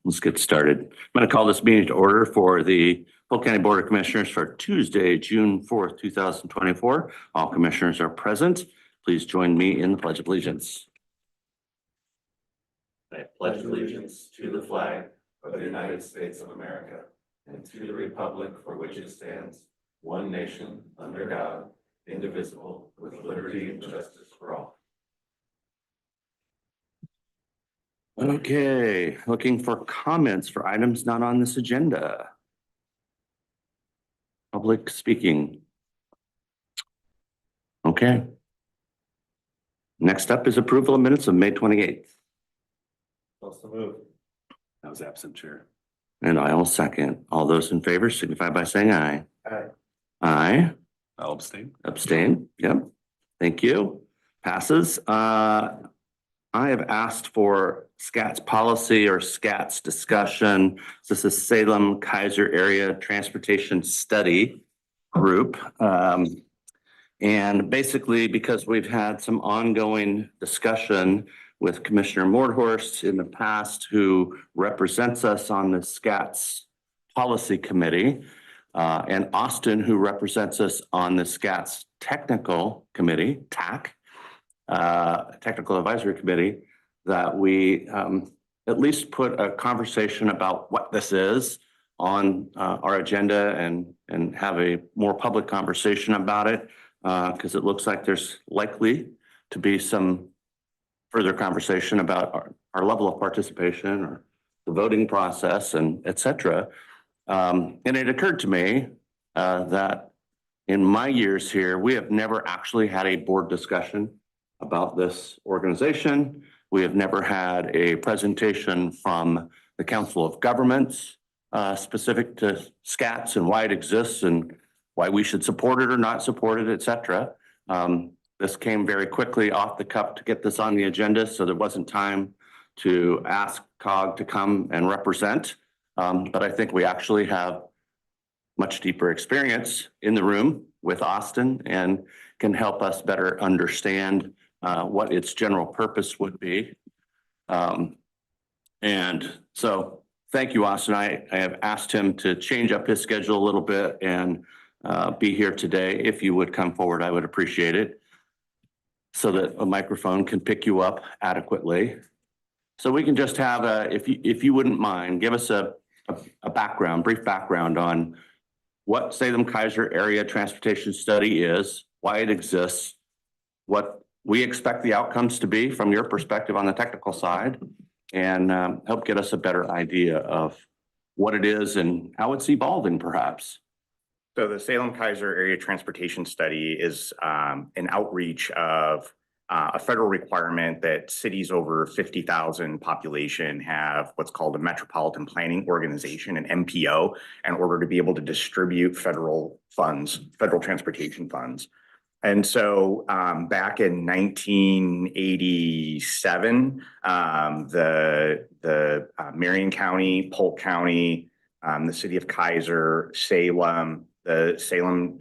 Let's get started. I'm going to call this meeting to order for the Polk County Board of Commissioners for Tuesday, June 4th, 2024. All commissioners are present. Please join me in the Pledge of Allegiance. I pledge allegiance to the flag of the United States of America and to the republic for which it stands, one nation, under God, indivisible, with liberty and justice for all. Okay, looking for comments for items not on this agenda. Public speaking. Okay. Next up is approval of minutes of May 28th. Also move. I was absent, Chair. And I will second. All those in favor signify by saying aye. Aye. Aye. I'll abstain. Abstain. Yep. Thank you. Passes. I have asked for SCATS policy or SCATS discussion. This is Salem Kaiser Area Transportation Study Group. And basically, because we've had some ongoing discussion with Commissioner Mordhorst in the past, who represents us on the SCATS Policy Committee, and Austin, who represents us on the SCATS Technical Committee, TAC, Technical Advisory Committee, that we at least put a conversation about what this is on our agenda and have a more public conversation about it, because it looks like there's likely to be some further conversation about our level of participation or the voting process and et cetera. And it occurred to me that in my years here, we have never actually had a board discussion about this organization. We have never had a presentation from the Council of Governments specific to SCATS and why it exists and why we should support it or not support it, et cetera. This came very quickly off the cuff to get this on the agenda, so there wasn't time to ask COG to come and represent. But I think we actually have much deeper experience in the room with Austin and can help us better understand what its general purpose would be. And so thank you, Austin. I have asked him to change up his schedule a little bit and be here today. If you would come forward, I would appreciate it, so that a microphone can pick you up adequately. So we can just have if you wouldn't mind, give us a background, brief background on what Salem Kaiser Area Transportation Study is, why it exists, what we expect the outcomes to be from your perspective on the technical side, and help get us a better idea of what it is and how it's evolving, perhaps. So the Salem Kaiser Area Transportation Study is an outreach of a federal requirement that cities over 50,000 population have what's called a Metropolitan Planning Organization, an MPO, in order to be able to distribute federal funds, federal transportation funds. And so back in 1987, the Marion County, Polk County, the city of Kaiser, Salem, the Salem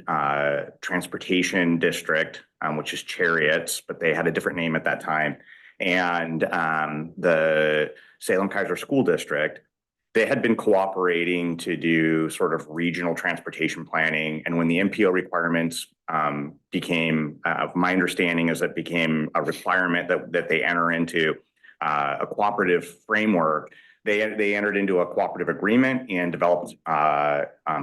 Transportation District, which is Chariots, but they had a different name at that time, and the Salem Kaiser School District, they had been cooperating to do sort of regional transportation planning. And when the MPO requirements became, my understanding is that became a requirement that they enter into a cooperative framework, they entered into a cooperative agreement and developed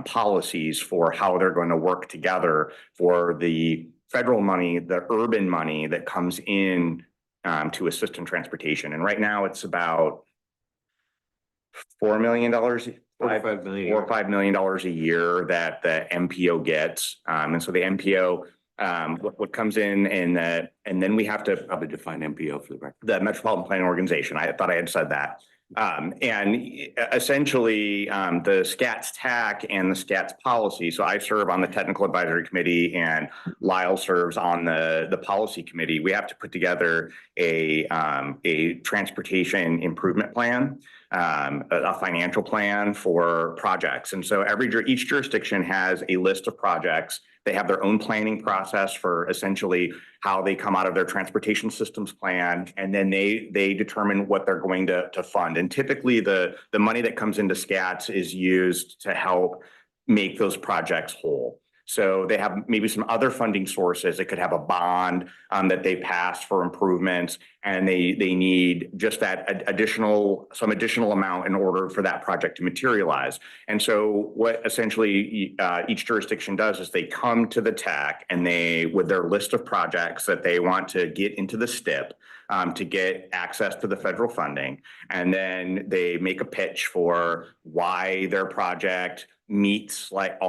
policies for how they're going to work together for the federal money, the urban money that comes in to assist in transportation. And right now it's about $4 million, $4 or $5 million a year that the MPO gets. And so the MPO, what comes in and then we have to Probably define MPO for the record. The Metropolitan Planning Organization. I thought I had said that. And essentially the SCATS TAC and the SCATS policy. So I serve on the Technical Advisory Committee and Lyle serves on the Policy Committee. We have to put together a transportation improvement plan, a financial plan for projects. And so each jurisdiction has a list of projects They have their own planning process for essentially how they come out of their transportation systems plan, and then they determine what they're going to fund. And typically the money that comes into SCATS is used to help make those projects whole. So they have maybe some other funding sources. It could have a bond that they passed for improvements, and they need just that some additional amount in order for that project to materialize. And so what essentially each jurisdiction does is they come to the TAC and with their list of projects that they want to get into the STIP to get access to the federal funding. And then they make a pitch for why their project meets within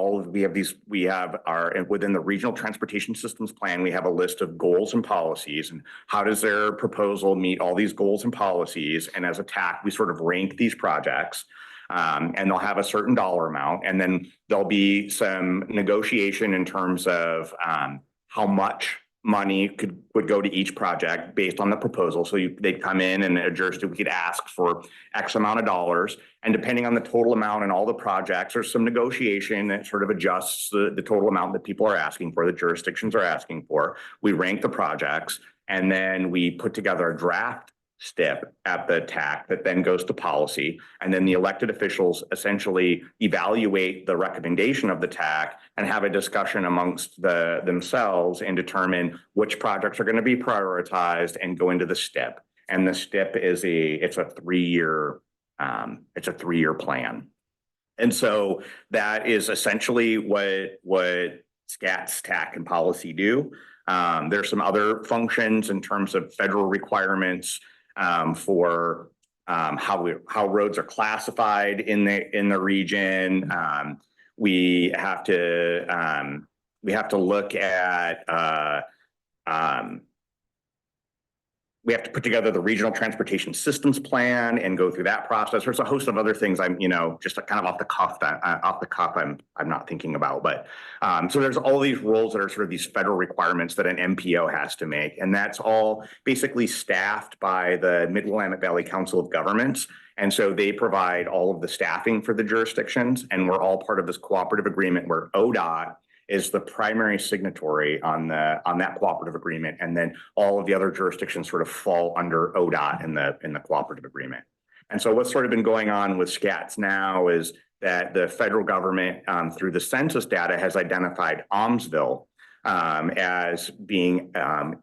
the regional transportation systems plan, we have a list of goals and policies, and how does their proposal meet all these goals and policies? And as a TAC, we sort of rank these projects, and they'll have a certain dollar amount, and then there'll be some negotiation in terms of how much money would go to each project based on the proposal. So they'd come in and we could ask for X amount of dollars, and depending on the total amount and all the projects, there's some negotiation that sort of adjusts the total amount that people are asking for, the jurisdictions are asking for. We rank the projects, and then we put together a draft STIP at the TAC that then goes to policy, and then the elected officials essentially evaluate the recommendation of the TAC and have a discussion amongst themselves and determine which projects are going to be prioritized and go into the STIP. And the STIP is a 3-year plan. And so that is essentially what SCATS, TAC, and policy do. There's some other functions in terms of federal requirements for how roads are classified in the region. We have to look at we have to put together the regional transportation systems plan and go through that process. There's a host of other things I'm, just kind of off the cuff I'm not thinking about. But so there's all these roles that are sort of these federal requirements that an MPO has to make. And that's all basically staffed by the Mid-Willamette Valley Council of Governments. And so they provide all of the staffing for the jurisdictions. And we're all part of this cooperative agreement where ODOT is the primary signatory on that cooperative agreement, and then all of the other jurisdictions sort of fall under ODOT in the cooperative agreement. And so what's sort of been going on with SCATS now is that the federal government, through the census data, has identified Almsville as being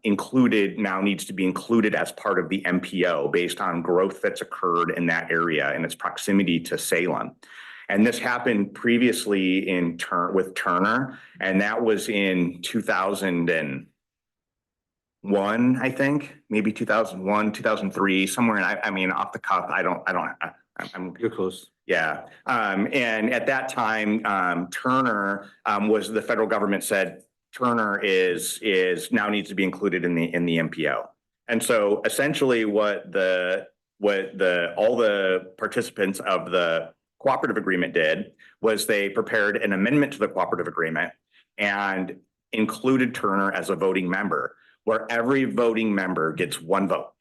needs to be included as part of the MPO based on growth that's occurred in that area and its proximity to Salem. And this happened previously with Turner, and that was in 2001, I think, maybe 2001, 2003, somewhere. I mean, off the cuff, You're close. Yeah. And at that time, Turner was the federal government said Turner is now needs to be included in the MPO. And so essentially all the participants of the cooperative agreement did was they prepared an amendment to the cooperative agreement and included Turner as a voting member, where every voting member gets one vote.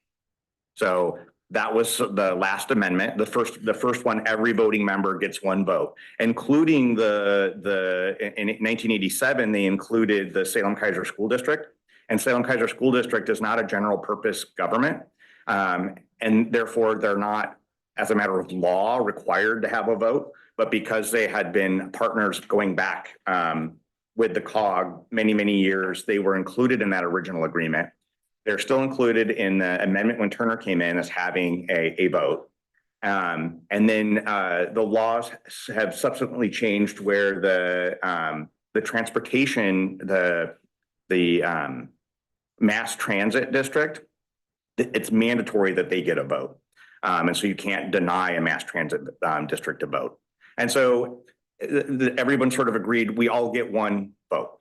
So that was the last amendment. The first one, every voting member gets one vote, including in 1987, they included the Salem-Keizer School District, and Salem-Keizer School District is not a general purpose government. And therefore they're not, as a matter of law, required to have a vote, but because they had been partners going back with the COG many, many years, they were included in that original agreement. They're still included in the amendment when Turner came in as having a vote. And then the laws have subsequently changed where the transportation, the mass transit district, it's mandatory that they get a vote. And so you can't deny a mass transit district a vote. And so everyone sort of agreed we all get one vote.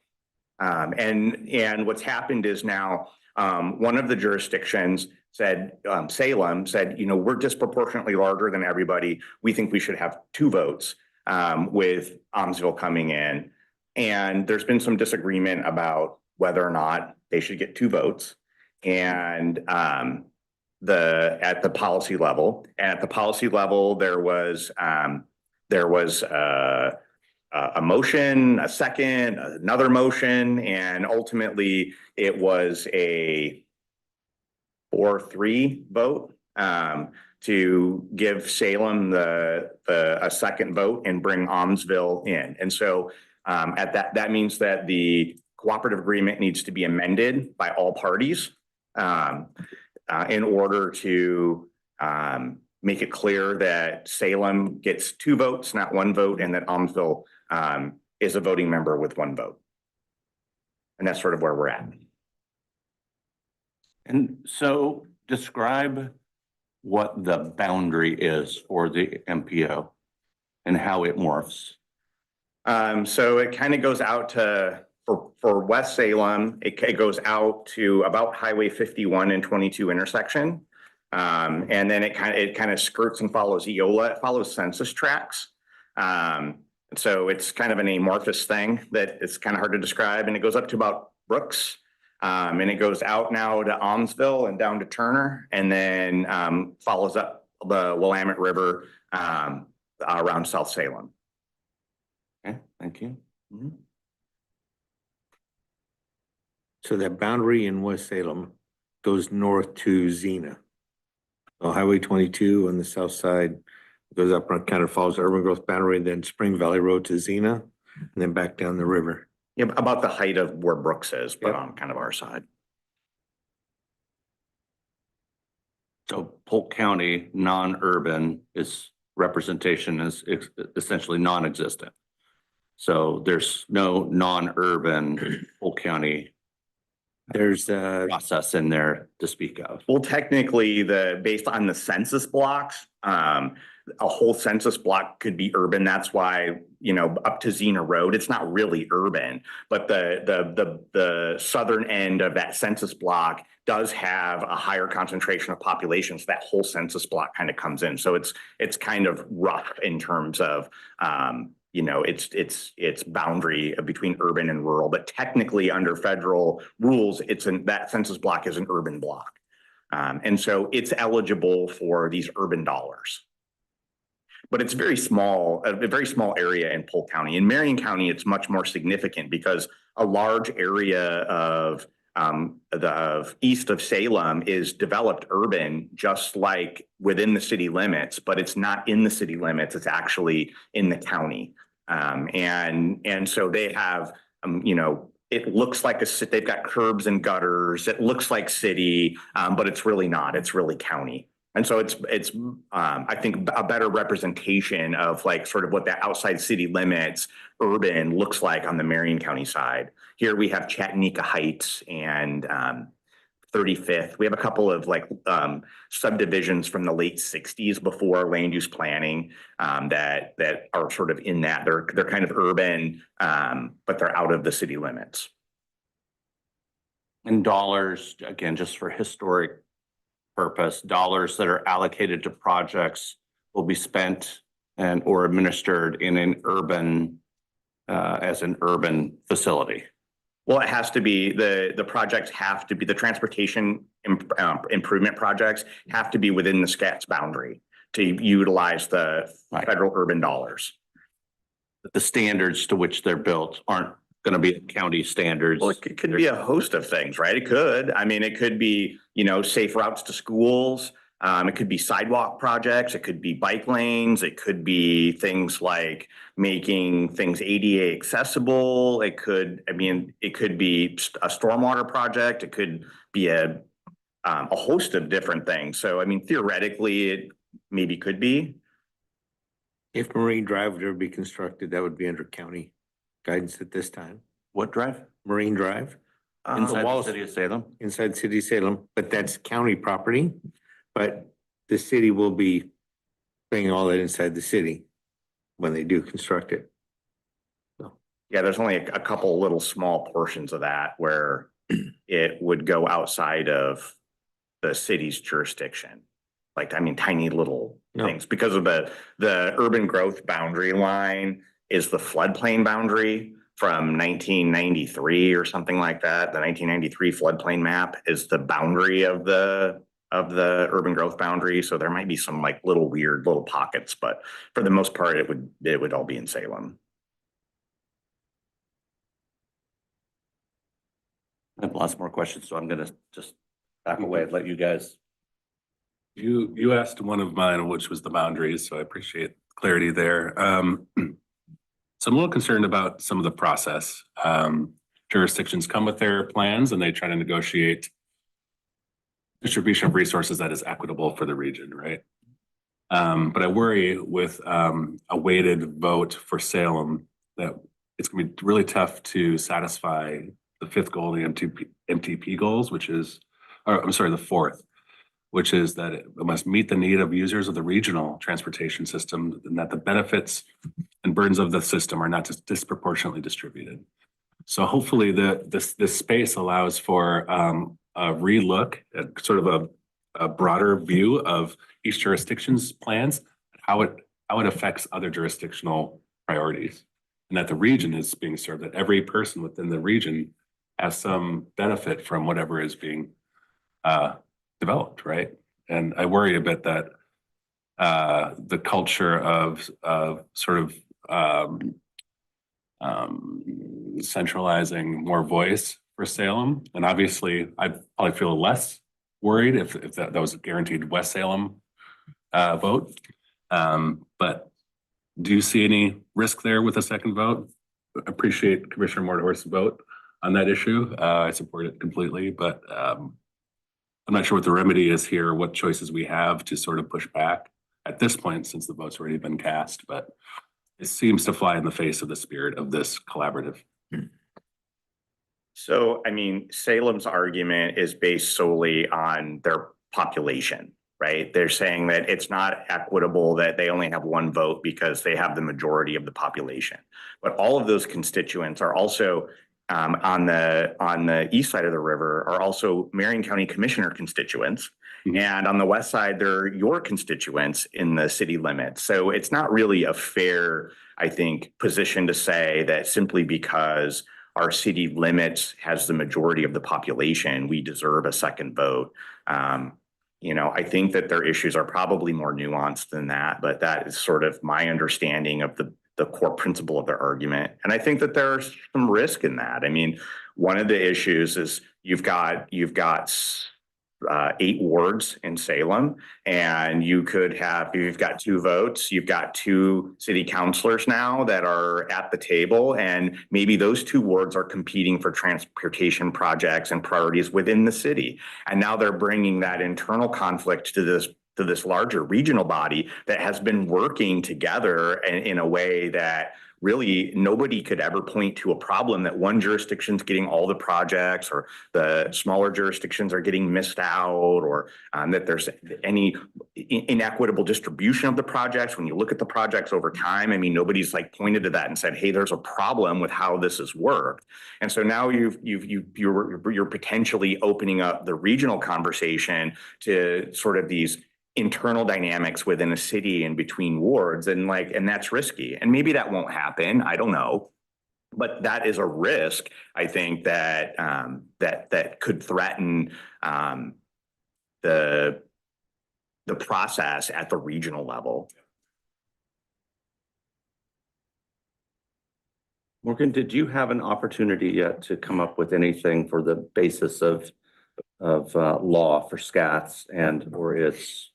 And what's happened is now one of the jurisdictions said, Salem said, we're disproportionately larger than everybody. We think we should have 2 votes with Almsville coming in. And there's been some disagreement about whether or not they should get 2 votes. And at the policy level, there was a motion, a second, another motion, and ultimately it was a 4-3 vote to give Salem a second vote and bring Almsville in. And so that means that the cooperative agreement needs to be amended by all parties in order to make it clear that Salem gets 2 votes, not 1 vote, and that Almsville is a voting member with 1 vote. And that's sort of where we're at. And so describe what the boundary is for the MPO and how it morphs. So it kind of goes out to, for West Salem, it goes out to about Highway 51 and 22 intersection. And then it kind of skirts and follows Eola. It follows census tracts. So it's kind of an amorphous thing that it's kind of hard to describe. And it goes up to about Brooks. And it goes out now to Almsville and down to Turner, and then follows up the Willamette River around South Salem. Okay, thank you. Mm-hmm. So that boundary in West Salem goes north to Xena. So Highway 22 on the south side goes up and kind of follows the urban growth boundary, then Spring Valley Road to Xena, and then back down the river. Yeah, about the height of where Brooks is, but Yep. on kind of our side. So Polk County non-urban representation is essentially non-existent. So there's no non-urban Polk County There's process in there to speak of. Well, technically, based on the census blocks, a whole census block could be urban. That's why, up to Xena Road, it's not really urban, but the southern end of that census block does have a higher concentration of population. So that whole census block kind of comes in. So it's kind of rough in terms of it's boundary between urban and rural, but technically under federal rules, that census block is an urban block. And so it's eligible for these urban dollars. But it's a very small area in Polk County. In Marion County, it's much more significant because a large area of the east of Salem is developed urban, just like within the city limits, but it's not in the city limits. It's actually in the county. And so they have, it looks like they've got curbs and gutters. It looks like city, but it's really not. It's really county. And so it's I think a better representation of like sort of what the outside city limits urban looks like on the Marion County side. Here we have Chattanooga Heights and 35th. We have a couple of subdivisions from the late 60s before land use planning that are sort of in that. They're kind of urban, but they're out of the city limits. And dollars, again, just for historic purpose, dollars that are allocated to projects will be spent or administered in an urban as an urban facility. Well, it has to be the projects have to be the transportation improvement projects have to be within the SCAT's boundary to utilize the federal urban dollars. The standards to which they're built aren't going to be county standards. Well, it could be a host of things, right? It could. I mean, it could be, safe routes to schools. It could be sidewalk projects. It could be bike lanes. It could be things like making things ADA accessible. It could be a stormwater project. It could be a host of different things. So, I mean, theoretically, it maybe could be. If Marine Drive would ever be constructed, that would be under county guidance at this time. What drive? Marine Drive Inside the city of Salem? inside city of Salem, but that's county property. But the city will be paying all that inside the city when they do construct it. Yeah, there's only a couple little small portions of that where it would go outside of the city's jurisdiction. Tiny little things because of the urban growth boundary line is the floodplain boundary from 1993 or something like that. The 1993 floodplain map is the boundary of the urban growth boundary. So there might be some weird little pockets, but for the most part, it would all be in Salem. I have lots more questions, so I'm gonna just back away and let you guys. You asked one of mine, which was the boundaries, so I appreciate clarity there. So I'm a little concerned about some of the process. Jurisdictions come with their plans and they try to negotiate distribution of resources that is equitable for the region, right? But I worry with a weighted vote for Salem that it's gonna be really tough to satisfy the fifth goal, the MTP goals, which is, or I'm sorry, the fourth, which is that it must meet the need of users of the regional transportation system and that the benefits and burdens of the system are not just disproportionately distributed. So hopefully this space allows for a relook at sort of a broader view of each jurisdiction's plans, how it affects other jurisdictional priorities, and that the region is being served, that every person within the region has some benefit from whatever is being developed, right? And I worry a bit that the culture of sort of centralizing more voice for Salem, and obviously I'd probably feel less worried if that was a guaranteed West Salem vote. But do you see any risk there with a second vote? Appreciate Commissioner Morthors's vote on that issue. I support it completely, but I'm not sure what the remedy is here, what choices we have to sort of push back at this point since the vote's already been cast, but it seems to fly in the face of the spirit of this collaborative. So, I mean, Salem's argument is based solely on their population, right? They're saying that it's not equitable that they only have one vote because they have the majority of the population. But all of those constituents are also on the east side of the river are also Marion County Commissioner constituents. Mhm. And on the west side, they're your constituents in the city limits. So it's not really a fair, I think, position to say that simply because our city limits has the majority of the population, we deserve a second vote. I think that their issues are probably more nuanced than that, but that is sort of my understanding of the core principle of their argument. And I think that there's some risk in that. I mean, one of the issues is you've got 8 wards in Salem, and you've got 2 votes, you've got 2 city councilors now that are at the table, and maybe those 2 wards are competing for transportation projects and priorities within the city. And now they're bringing that internal conflict to this larger regional body that has been working together in a way that really nobody could ever point to a problem that one jurisdiction's getting all the projects or the smaller jurisdictions are getting missed out, or that there's any inequitable distribution of the projects. When you look at the projects over time, I mean, nobody's like pointed to that and said, hey, there's a problem with how this has worked. And so now you're potentially opening up the regional conversation to sort of these internal dynamics within a city and between wards, and that's risky. And maybe that won't happen. I don't know. But that is a risk, I think, that that could threaten the process at the regional level. Morgan, did you have an opportunity yet to come up with anything for the basis of law for SCATs or its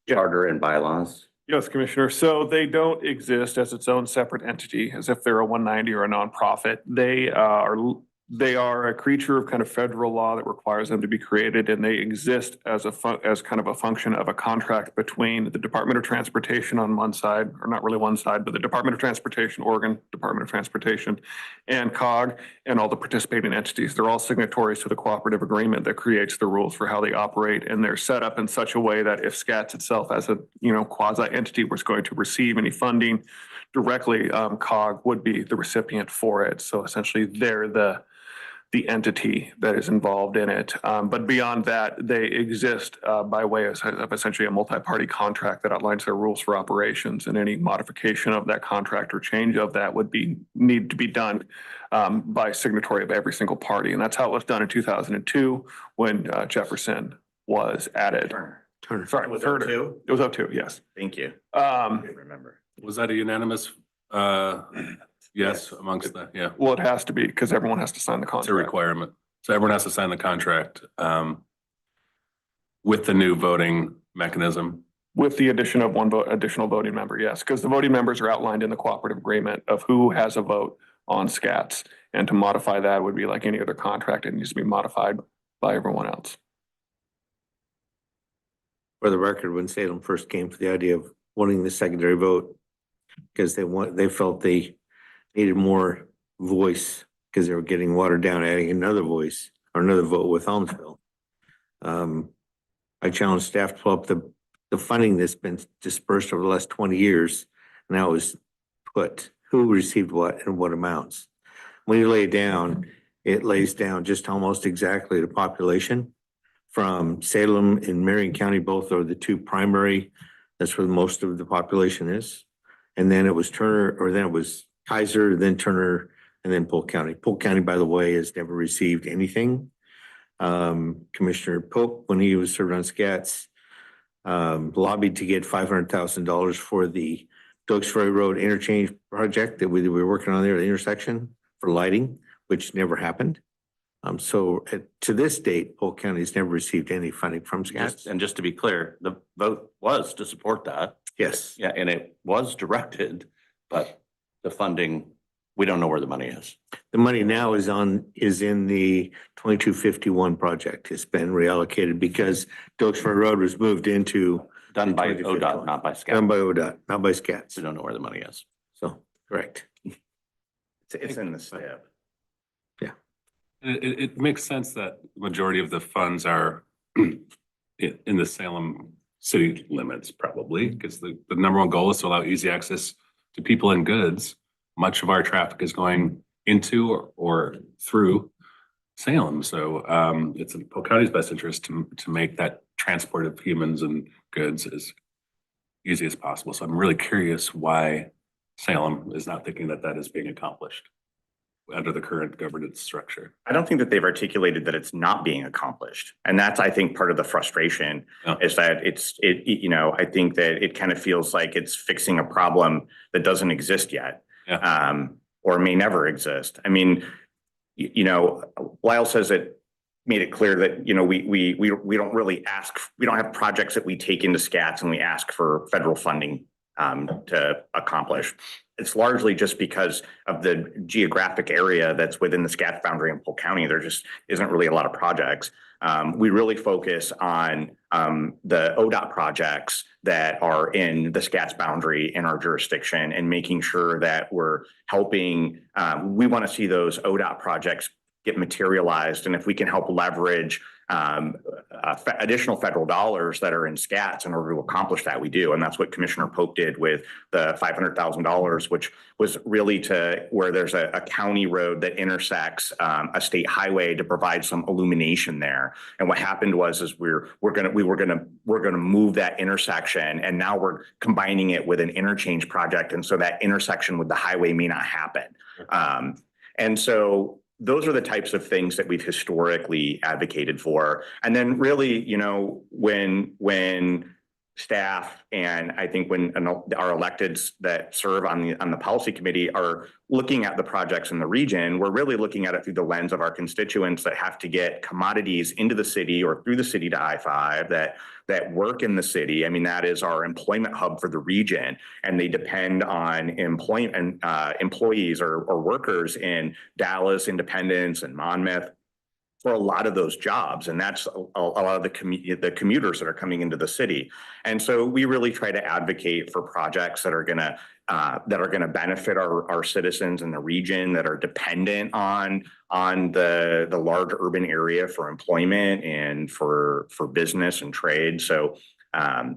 charter and bylaws? Yes, Commissioner. So they don't exist as its own separate entity, as if they're a 190 or a nonprofit. They are a creature of kind of federal law that requires them to be created, and they exist as kind of a function of a contract between the Department of Transportation on one side, or not really one side, but the Department of Transportation, Oregon Department of Transportation, and COG, and all the participating entities. They're all signatories to the cooperative agreement that creates the rules for how they operate, and they're set up in such a way that if SCATS itself as a quasi entity was going to receive any funding directly, COG would be the recipient for it. So essentially, they're the entity that is involved in it. But beyond that, they exist by way of essentially a multi-party contract that outlines their rules for operations, and any modification of that contract or change of that would need to be done by signatory of every single party. And that's how it was done in 2002 when Jefferson was added. Turner. Sorry, Was Turner. 02? It was 02, yes. Thank you. I didn't remember. Was that a unanimous yes amongst the, yeah, Well, it has to be because everyone has to sign the it's a contract. requirement. So everyone has to sign the contract with the new voting mechanism. With the addition of one additional voting member, yes, because the voting members are outlined in the cooperative agreement of who has a vote on SCATs. And to modify that would be like any other contract. It needs to be modified by everyone else. For the record, when Salem first came for the idea of wanting the secondary vote, because they felt they needed more voice because they were getting watered down, adding another voice or another vote with Helmsville. I challenged staff to pull up the funding that's been dispersed over the last 20 years. And that was put who received what and what amounts. When you lay it down, it lays down just almost exactly the population from Salem and Marion County. Both are the two primary. That's where most of the population is. And then it was Turner, or then it was Kaiser, then Turner, and then Polk County. Polk County, by the way, has never received anything. Commissioner Polk, when he was served on SCATs, lobbied to get $500,000 for the Doakes Ferry Road interchange project that we were working on there at the intersection for lighting, which never happened. To this date, Polk County has never received any funding from SCATs. And just to be clear, the vote was to support that. Yes. Yeah, and it was directed, but the funding, we don't know where the money is. The money now is in the 2251 project. It's been reallocated because Doakes Ferry Road was moved into. Done by 2051. ODOT, not by Done SCAT. by ODOT, not by SCATs. We don't know where the money is. So, correct. It's in the step. It makes sense that the majority of the funds are in the Salem city limits, probably, because the number one goal is to allow easy access to people and goods. Much of our traffic is going into or through Salem. So it's in Polk County's best interest to make that transport of humans and goods as easy as possible. So I'm really curious why Salem is not thinking that that is being accomplished under the current governance structure. I don't think that they've articulated that it's not being accomplished. And that's, I think, part of the frustration is that I think that it kind of feels like it's fixing a problem that doesn't exist yet. Yeah. Or may never exist. I mean, Lyle says it made it clear that, we don't really we don't have projects that we take into SCATs and we ask for federal funding to accomplish. It's largely just because of the geographic area that's within the SCATs boundary in Polk County. There just isn't really a lot of projects. We really focus on the ODOT projects that are in the SCATs boundary in our jurisdiction and making sure that we're helping. We want to see those ODOT projects get materialized. And if we can help leverage additional federal dollars that are in SCATs in order to accomplish that, we do. And that's what Commissioner Polk did with the $500,000, which was really to where there's a county road that intersects a state highway to provide some illumination there. And what happened was we were gonna move that intersection, and now we're combining it with an interchange project. And so that intersection with the highway may not happen. And so those are the types of things that we've historically advocated for. And then really, when staff and I think when our electeds that serve on the policy committee are looking at the projects in the region, we're really looking at it through the lens of our constituents that have to get commodities into the city or through the city to I-5 that work in the city. I mean, that is our employment hub for the region, and they depend on employees or workers in Dallas, Independence, and Monmouth for a lot of those jobs. And that's a lot of the commuters that are coming into the city. And so we really try to advocate for projects that are gonna benefit our citizens in the region that are dependent on the large urban area for employment and for business and trade. So I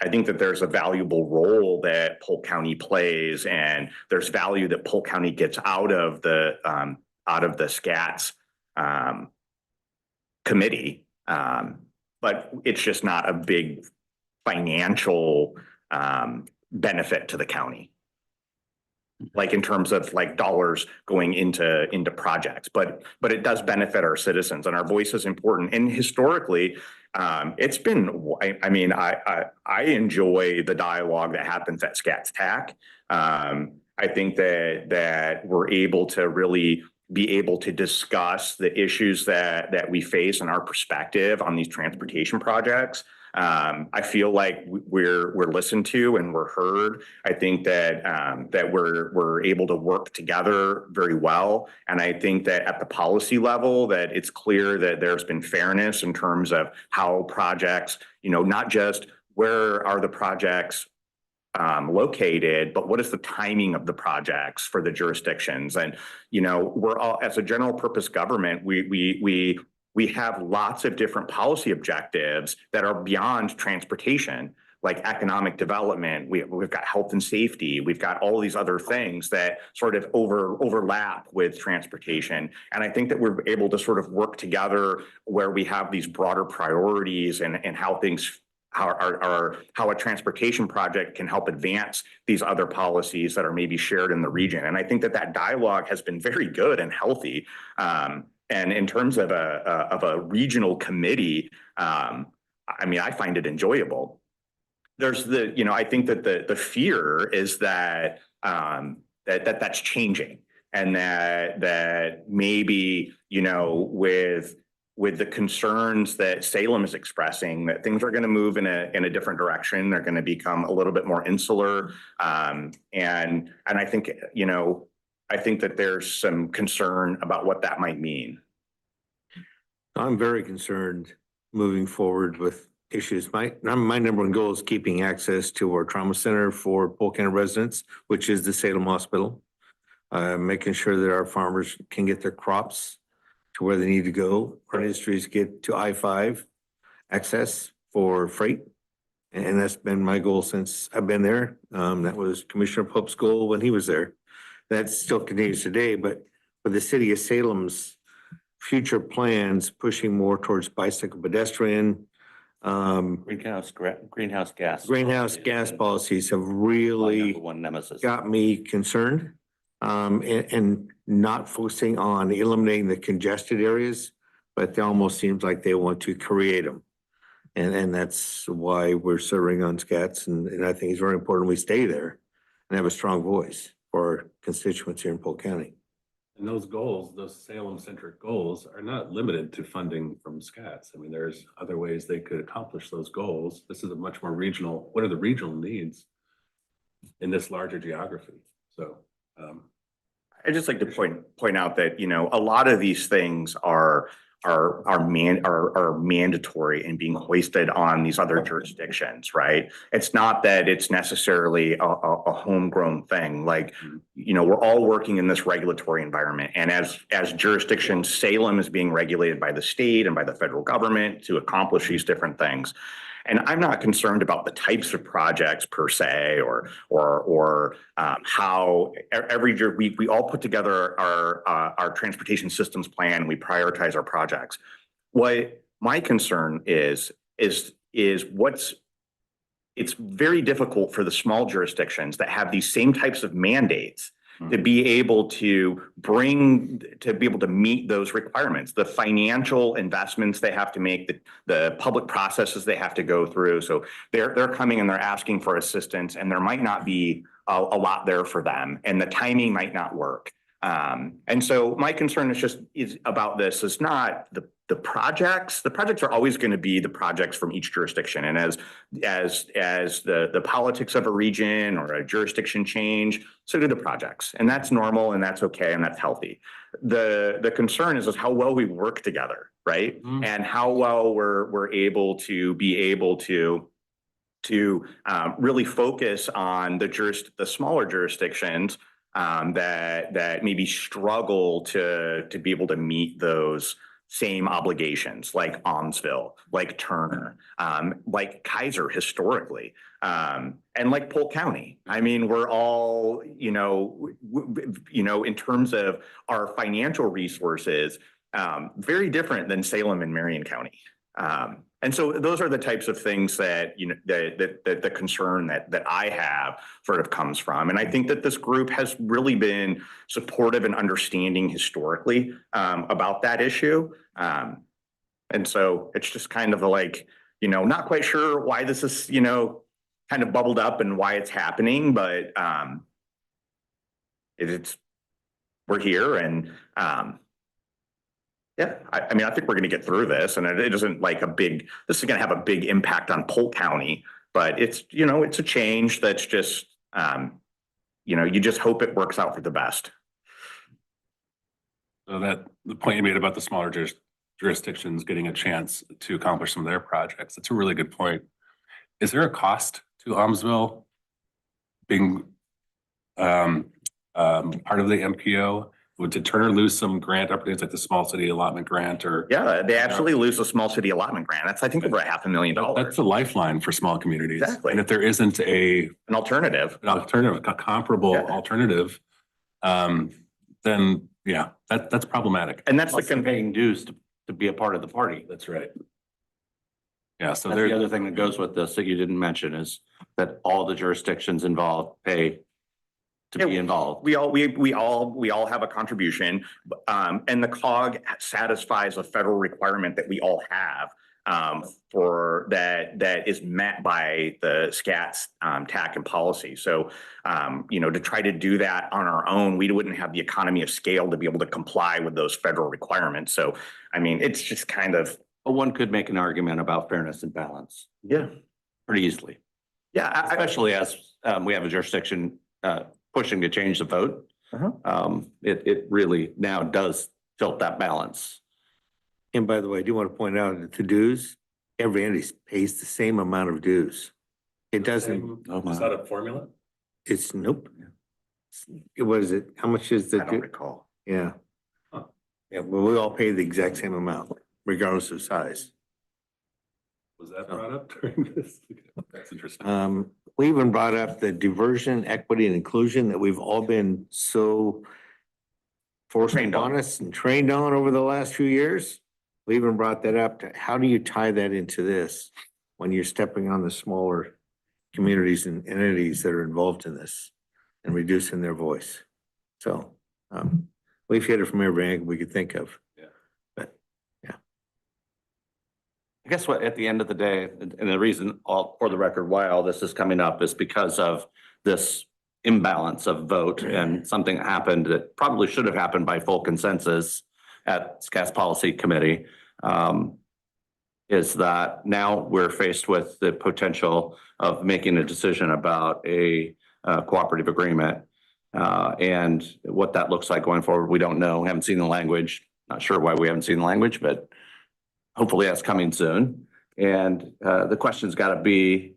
think that there's a valuable role that Polk County plays, and there's value that Polk County gets out of the SCATs committee, but it's just not a big financial benefit to the county, like in terms of like dollars going into projects, but it does benefit our citizens, and our voice is important. And historically, it's been, I mean, I enjoy the dialogue that happens at SCATs TAC. I think that we're able to really be able to discuss the issues that we face and our perspective on these transportation projects. I feel like we're listened to and we're heard. I think that we're able to work together very well. And I think that at the policy level, that it's clear that there's been fairness in terms of how projects, not just where are the projects located, but what is the timing of the projects for the jurisdictions? And, we're all, as a general purpose government, we have lots of different policy objectives that are beyond transportation, like economic development. We've got health and safety. We've got all these other things that sort of overlap with transportation. And I think that we're able to sort of work together where we have these broader priorities and how things how a transportation project can help advance these other policies that are maybe shared in the region. And I think that dialogue has been very good and healthy. And in terms of a regional committee, I find it enjoyable. There's I think that the fear is that that's changing, and that maybe, with the concerns that Salem is expressing, that things are going to move in a different direction. They're going to become a little bit more insular. And I think, I think that there's some concern about what that might mean. I'm very concerned moving forward with issues. My number one goal is keeping access to our trauma center for Polk County residents, which is the Salem Hospital. Making sure that our farmers can get their crops to where they need to go. Our industries get to I-5 access for freight. And that's been my goal since I've been there. That was Commissioner Pope's goal when he was there. That still continues today, but for the city of Salem's future plans, pushing more towards bicycle pedestrian, Greenhouse gas policies have My really number one nemesis. got me concerned. And not focusing on eliminating the congested areas, but it almost seems like they want to create them. And that's why we're serving on SCATs. And I think it's very important we stay there and have a strong voice for our constituents here in Polk County. And those goals, those Salem-centric goals, are not limited to funding from SCATs. There's other ways they could accomplish those goals. This is a much more regional, what are the regional needs in this larger geography? So, I'd just like to point out that, a lot of these things are mandatory and being hoisted on these other jurisdictions, right? It's not that it's necessarily a homegrown thing. Like, we're all working in this regulatory environment. And as jurisdictions, Salem is being regulated by the state and by the federal government to accomplish these different things. And I'm not concerned about the types of projects per se, or how every year we all put together our transportation systems plan. We prioritize our projects. What my concern is it's very difficult for the small jurisdictions that have these same types of mandates to be able to meet those requirements, the financial investments they have to make, the public processes they have to go through. So they're coming and they're asking for assistance, and there might not be a lot there for them, and the timing might not work. And so my concern is about this is not the projects. The projects are always going to be the projects from each jurisdiction. And as the politics of a region or a jurisdiction change, so do the projects. And that's normal, and that's okay, and that's healthy. The concern is how well we work together, right? And how well we're able to really focus on the smaller jurisdictions that maybe struggle to be able to meet those same obligations, like Almsville, like Turner, like Kaiser historically, and like Polk County. We're all, in terms of our financial resources, very different than Salem and Marion County. And so those are the types of things that, the concern that I have sort of comes from. And I think that this group has really been supportive and understanding historically about that issue. And so it's just kind of like, not quite sure why this is, kind of bubbled up and why it's happening, but we're we're here and, yeah, I mean, I think we're gonna get through this and it isn't like this is gonna have a big impact on Polk County, but it's, you know, it's a change that's just, you know, you just hope it works out for the best. So that, the point you made about the smaller jurisdictions getting a chance to accomplish some of their projects, that's a really good point. Is there a cost to Almsville being part of the MPO? Did Turner lose some grant opportunities like the small city allotment grant or? Yeah, they actually lose a small city allotment grant. That's, I think, over $500,000. That's a lifeline for small communities. Exactly. And if there isn't An alternative. a comparable Yeah. alternative, then yeah, that's problematic. And that's Plus they're paying dues to be a part of the party. That's right. Yeah, so That's the there, other thing that goes with this that you didn't mention is that all the jurisdictions involved pay to be Yeah, involved. we all have a contribution, and the COG satisfies a federal requirement that we all have for that is met by the SCAT's TAC and policy. So, you know, to try to do that on our own, we wouldn't have the economy of scale to be able to comply with those federal requirements. So, I mean, it's just kind of, But one could make an argument about fairness and balance yeah, pretty easily, yeah. especially as we have a jurisdiction pushing to change the vote. It really now does tilt that balance. And by the way, I do want to point out that the dues, every entity pays the same amount of dues. It doesn't, is that a formula? it's nope. What is it? How much is the? I don't recall. Yeah. Huh. Yeah, well, we all pay the exact same amount, regardless of size. Was that brought up during this? That's interesting. We even brought up the diversion, equity, and inclusion that we've all been so forced Trained on. upon us and trained on over the last few years. We even brought that up to how do you tie that into this when you're stepping on the smaller communities and entities that are involved in this and reducing their voice. So we've hit it from every angle we could think of. I guess what, at the end of the day, and the reason for the record, why all this is coming up is because of this imbalance of vote and something happened that probably should have happened by full consensus at SCAS Policy Committee. Is that now we're faced with the potential of making a decision about a cooperative agreement. And what that looks like going forward, we don't know, haven't seen the language, not sure why we haven't seen the language, but hopefully that's coming soon. And the question's got to be,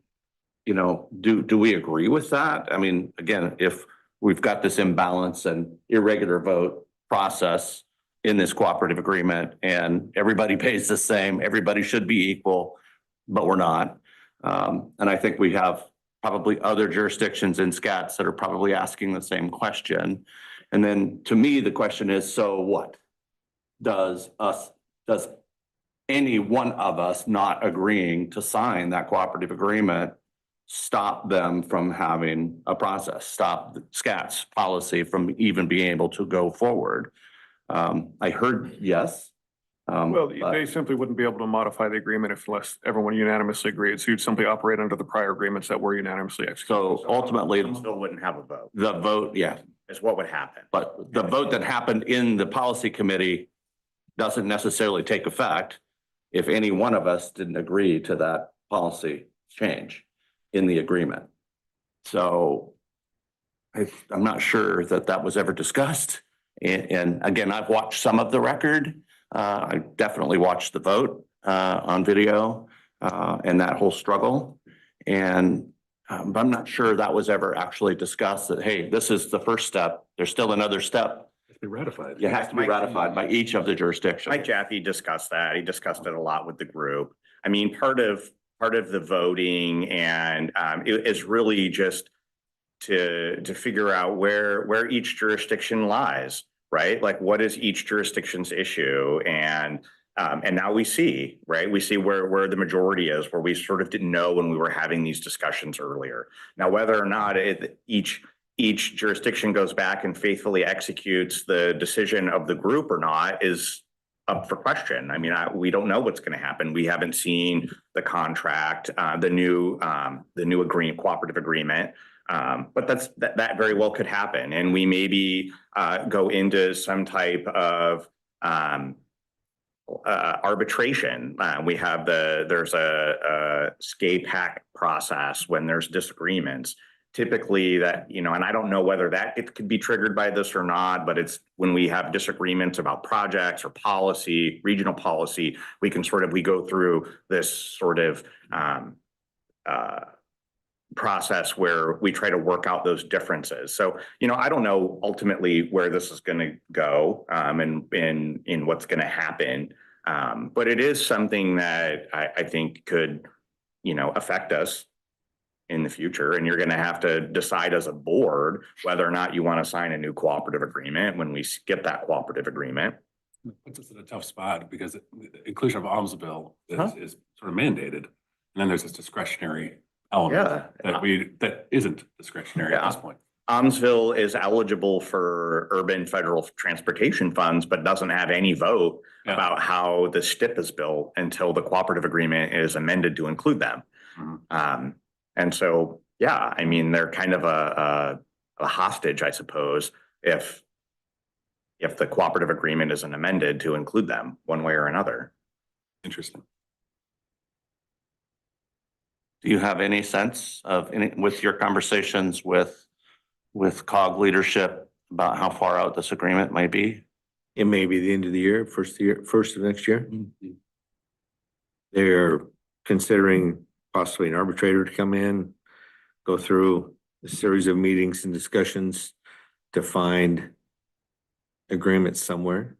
you know, do we agree with that? I mean, again, if we've got this imbalance and irregular vote process in this cooperative agreement and everybody pays the same, everybody should be equal, but we're not. And I think we have probably other jurisdictions in SCATs that are probably asking the same question. And then to me, the question is, so what? Does any one of us not agreeing to sign that cooperative agreement stop them from having a process, stop the SCAT's policy from even being able to go forward? I heard yes. Well, but- they simply wouldn't be able to modify the agreement unless everyone unanimously agreed. So you'd simply operate under the prior agreements that were unanimously executed. So ultimately, Still wouldn't have a vote, the vote, yeah, is what would happen. but the vote that happened in the policy committee doesn't necessarily take effect if any one of us didn't agree to that policy change in the agreement. So I'm not sure that that was ever discussed. And again, I've watched some of the record. I definitely watched the vote on video and that whole struggle. And but I'm not sure that was ever actually discussed that, hey, this is the first step. There's still another step. It's been ratified. You have to be ratified by each of the jurisdictions. Mike Jaffe discussed that. He discussed it a lot with the group. I mean, part of the voting and it is really just to figure out where each jurisdiction lies, right? Like what is each jurisdiction's issue? And now we see, right? We see where the majority is, where we sort of didn't know when we were having these discussions earlier. Now, whether or not each jurisdiction goes back and faithfully executes the decision of the group or not is up for question. I mean, we don't know what's going to happen. We haven't seen the contract, the new cooperative agreement. But that very well could happen. And we maybe go into some type of arbitration. There's a SCAPAC process when there's disagreements. Typically that, and I don't know whether it could be triggered by this or not, but it's when we have disagreements about projects or policy, regional policy, we go through this sort of process where we try to work out those differences. So, I don't know ultimately where this is going to go and in what's going to happen. But it is something that I think could, affect us in the future. And you're going to have to decide as a board whether or not you want to sign a new cooperative agreement when we skip that cooperative agreement. It puts us in a tough spot because the inclusion of Almsville is sort of mandated. And then there's this discretionary element that isn't discretionary at this point. Almsville is eligible for urban federal transportation funds, but doesn't have any vote about how the STIP is built until the cooperative agreement is amended to include them. And so, they're kind of a hostage, I suppose, if the cooperative agreement isn't amended to include them one way or another. Interesting. Do you have any sense of with your conversations with COG leadership about how far out this agreement might be? It may be the end of the year, first of next year. They're considering possibly an arbitrator to come in, go through a series of meetings and discussions to find agreement somewhere.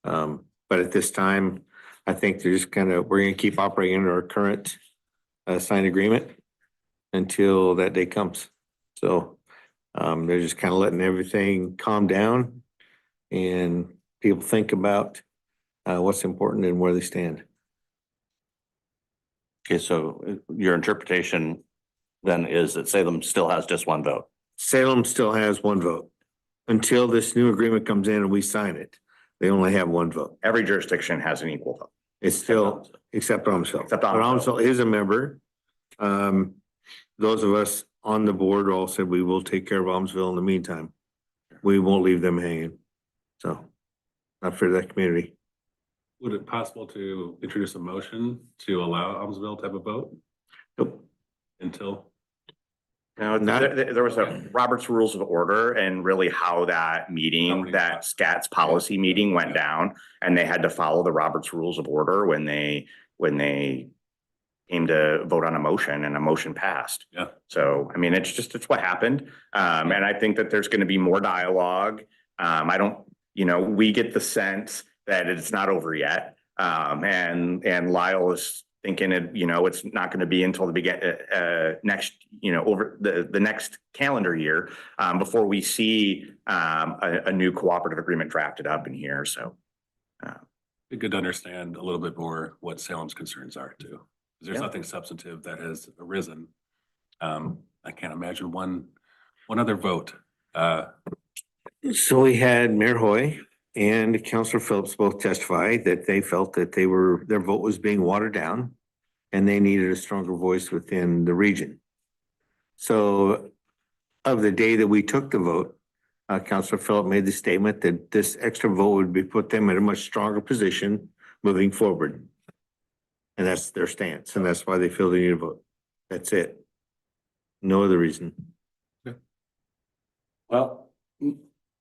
But at this time, I think they're just we're going to keep operating under our current signed agreement until that day comes. So they're just kind of letting everything calm down and people think about what's important and where they stand. Okay, so your interpretation then is that Salem still has just one vote. Salem still has one vote. Until this new agreement comes in and we sign it, they only have one vote. Every jurisdiction has an equal vote. It's still, except Almsville. Except But Almsville. Almsville is a member. Those of us on the board all said we will take care of Almsville in the meantime. We won't leave them hanging. So, not for that community. Would it possible to introduce a motion to allow Almsville to have a vote Nope. until? No, there was a Robert's Rules of Order and really how that meeting, that SCAT's policy meeting went down, and they had to follow the Robert's Rules of Order when they came to vote on a motion and a motion passed. Yeah. So, it's what happened. And I think that there's going to be more dialogue. We get the sense that it's not over yet. And Lyle is thinking it's not going to be until the next, over the next calendar year before we see a new cooperative agreement drafted up in here. So it'd be good to understand a little bit more what Salem's concerns are too. There's nothing substantive that has arisen. I can't imagine one other vote. So we had Mayor Hoy and Councilor Phillips both testify that they felt that their vote was being watered down and they needed a stronger voice within the region. So of the day that we took the vote, Councilor Phillips made the statement that this extra vote would put them in a much stronger position moving forward. And that's their stance, and that's why they feel they need a vote. That's it. No other reason. Well,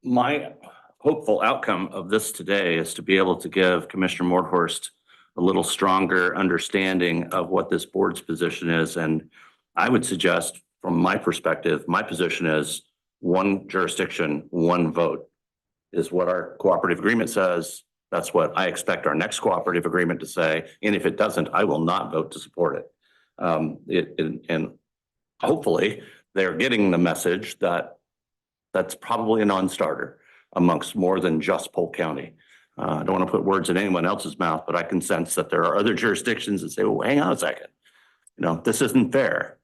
my hopeful outcome of this today is to be able to give Commissioner Morthorst a little stronger understanding of what this board's position is. And I would suggest, from my perspective, my position is one jurisdiction, one vote is what our cooperative agreement says. That's what I expect our next cooperative agreement to say. And if it doesn't, I will not vote to support it. And hopefully they're getting the message that that's probably a non-starter amongst more than just Polk County. I don't want to put words in anyone else's mouth, but I can sense that there are other jurisdictions that say, well, hang on a second, this isn't fair.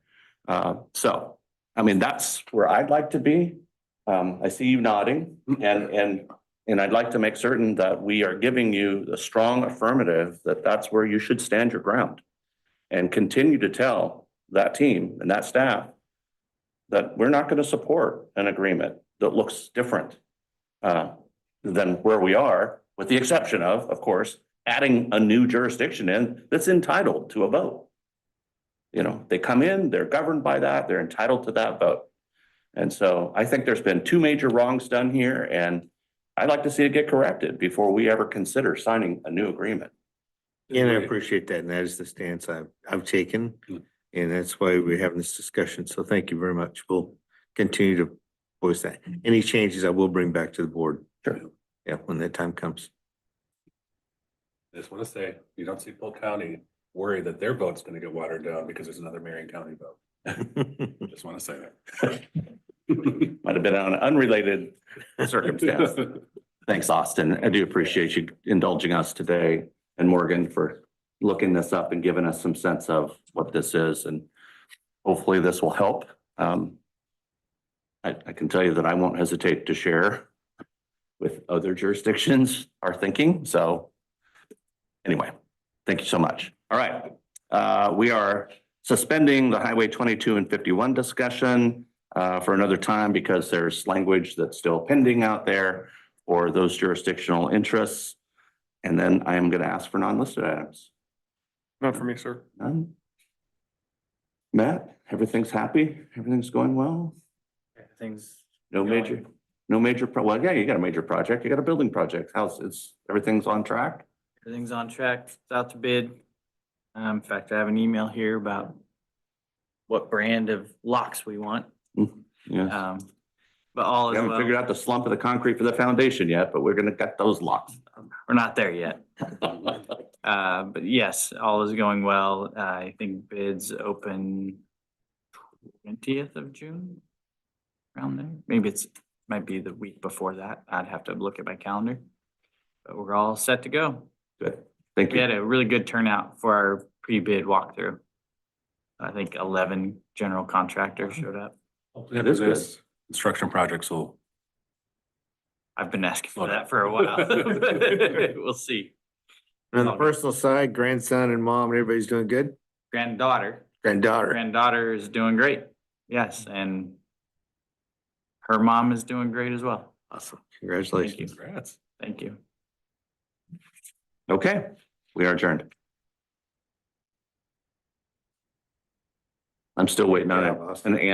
So, that's where I'd like to be. I see you nodding and I'd like to make certain that we are giving you the strong affirmative that that's where you should stand your ground and continue to tell that team and that staff that we're not going to support an agreement that looks different than where we are, with the exception of course, adding a new jurisdiction in that's entitled to a vote. You know, they come in, they're governed by that, they're entitled to that vote. And so I think there's been two major wrongs done here, and I'd like to see it get corrected before we ever consider signing a new agreement. And I appreciate that, and that is the stance I've taken, and that's why we're having this discussion. So thank you very much. We'll continue to voice that. Any changes I will bring back to the board. Sure. Yeah, when that time comes. I just want to say, you don't see Polk County worry that their vote's going to get watered down because there's another Marion County vote. Just want to say that. Might have been on an unrelated circumstance. Thanks, Austin. I do appreciate you indulging us today, and Morgan for looking this up and giving us some sense of what this is, and hopefully this will help. I can tell you that I won't hesitate to share with other jurisdictions our thinking. So anyway, thank you so much. All right. We are suspending the Highway 22 and 51 discussion for another time because there's language that's still pending out there for those jurisdictional interests. And then I am going to ask for non-listed items. Not for me, sir. None? Matt, everything's happy? Everything's going well? Everything's No going. major, well, yeah, you got a major project. You got a building project. Everything's on track? everything's on track. It's out to bid. In fact, I have an email here about what brand of locks we want. Yeah. But all We is haven't figured well. out the slump of the concrete for the foundation yet, but we're gonna get those locks. We're not there yet. But yes, all is going well. I think bids open 20th of June. Around there. Maybe might be the week before that. I'd have to look at my calendar. But we're all set to go. Good. Thank We had you. a really good turnout for our pre-bid walkthrough. I think 11 general contractors showed up. Hopefully That after is good. this, construction projects will. I've been asking for that for a while. We'll see. And on the personal side, grandson and mom, and everybody's doing good? Granddaughter Granddaughter. is doing great. Yes, and her mom is doing great as well. Awesome. Thank Congratulations. you. Congrats. Thank you. Okay, we are adjourned. I'm still waiting on Yeah, an Austin. answer